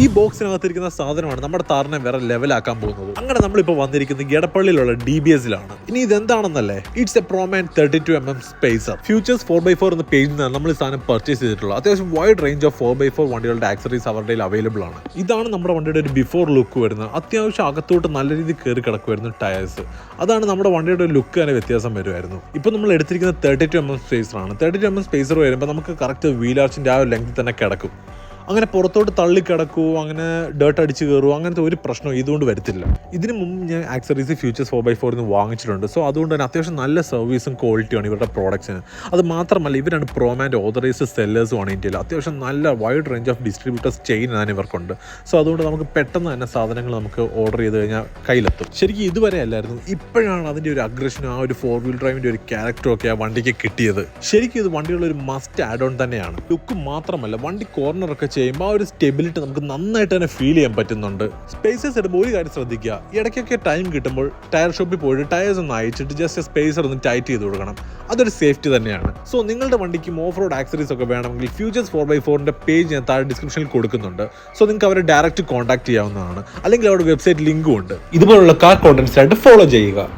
ഈ ബോക്സിനകത്തിരിക്കുന്ന സാധനമാണ് നമ്മുടെ താറിനെ വേറെ ലെവലാക്കാൻ പോകുന്നത്. അങ്ങനെ നമ്മളിപ്പോൾ വന്നിരിക്കുന്നത് എടപ്പള്ളിയിലുള്ള DBSലാണ്. ഇനി ഇതെന്താണെന്നല്ലേ, it's a Proman 32mm spacer. Futures 4x4 എന്ന പേജിൽ നിന്നാണ് നമ്മൾ ഈ സാധനം പർച്ചേസ് ചെയ്തിട്ടുള്ളത്. അത്യാവശ്യം വൈഡ് റേഞ്ച് ഓഫ് 4x4 വണ്ടികളുടെ ആക്സറീസ് അവരുടെ അവൈലബിൾ ആണ്. ഇതാണ് നമ്മുടെ വണ്ടിയുടെ ഒരു ബിഫോർ ലുക്ക് വരുന്നത്. അത്യാവശ്യം അകത്തോട്ട് നല്ല രീതിയിൽ കയറി കിടക്കുമായിരുന്നു ടയേഴ്സ്. അതാണ് നമ്മുടെ വണ്ടിയുടെ ഒരു ലുക്ക് തന്നെ വ്യത്യാസം വരുമായിരുന്നു. ഇപ്പോൾ നമ്മൾ എടുത്തിരിക്കുന്നത് 32mm സ്പേസറാണ്. 32mm സ്പേസർ വരുമ്പോൾ നമുക്ക് കറക്റ്റ് വീൽ ആർച്ചിൻ്റെ ആ ഒരു ലെങ്ത് തന്നെ കിടക്കും. അങ്ങനെ പുറത്തോട്ട് തള്ളിക്കിടക്കുമോ, അങ്ങനെ ഡേർട്ട് അടിച്ച് കയറുമോ, അങ്ങനത്തെ ഒരു പ്രശ്നവും ഇതുകൊണ്ട് വരത്തില്ല. ഇതിന് മുമ്പ് ഞാൻ ആക്സറീസ് ഫ്യൂച്ചേഴ്സ് 4x4 വാങ്ങിച്ചിട്ടുണ്ട്. സോ അതുകൊണ്ട് തന്നെ അത്യാവശ്യം നല്ല സർവീസും ക്വാളിറ്റിയാണ് ഇവരുടെ പ്രോഡക്ട്സിന്. അത് മാത്രമല്ല ഇവരാണ് പ്രോമാൻ്റെ ഓതറൈസ്ഡ് സെല്ലേഴ്സുമാണ് ഇന്ത്യയിൽ. അത്യാവശ്യം നല്ല wide range of distributors chain ആണ് ഇവർക്കുണ്ട്. സോ അതുകൊണ്ട് നമുക്ക് പെട്ടെന്ന് തന്നെ സാധനങ്ങൾ നമുക്ക് ഓർഡർ ചെയ്ത് കഴിഞ്ഞാൽ കയ്യിലെത്തും. ശരിക്കും ഇതുവരെ അല്ലായിരുന്നു, ഇപ്പോഴാണ് അതിൻ്റെ ഒരു അഗ്രഷനും ആ ഒരു 4 വീൽ ഡ്രൈവിൻ്റെ ഒരു ക്യാരക്ടറും ഒക്കെ ആ വണ്ടിക്ക് കിട്ടിയത്. ശരിക്കും ഇത് വണ്ടിയുള്ള ഒരു മസ്റ്റ് ആഡ് ഓൺ തന്നെയാണ്. ലുക്ക് മാത്രമല്ല വണ്ടി കോർണറൊക്കെ ചെയ്യുമ്പോൾ ആ ഒരു സ്റ്റെബിലിറ്റി നമുക്ക് നന്നായിട്ട് തന്നെ ഫീൽ ചെയ്യാൻ പറ്റുന്നുണ്ട്. സ്പേസേഴ്സ് ഇടുമ്പോൾ ഒരു കാര്യം ശ്രദ്ധിക്കുക, ഇടയ്ക്കൊക്കെ ടൈം കിട്ടുമ്പോൾ ടയർ ഷോപ്പിൽ പോയിട്ട് ടയേഴ്സ് ഒന്ന് അയച്ചിട്ട് ജസ്റ്റ് സ്പേസർ ഒന്ന് ടൈറ്റ് ചെയ്ത് കൊടുക്കണം. അതൊരു സേഫ്റ്റി തന്നെയാണ്. സോ നിങ്ങളുടെ വണ്ടിക്ക് ഓഫ് റോഡ് ആക്സറീസ് ഒക്കെ വേണമെങ്കിൽ ഫ്യൂച്ചേഴ്സ് 4x4 പേജ് ഞാൻ താഴെ ഡിസ്ക്രിപ്ഷനിൽ കൊടുക്കുന്നുണ്ട്. സോ നിങ്ങൾക്ക് അവരെ ഡയറക്റ്റ് കോൺടാക്ട് ചെയ്യാവുന്നതാണ്. അല്ലെങ്കിൽ അവരുടെ വെബ്സൈറ്റ് ലിങ്കും ഉണ്ട്. ഇതുപോലുള്ള കാർ കോണ്ടന്റ്സ് ആയിട്ട് ഫോളോ ചെയ്യുക.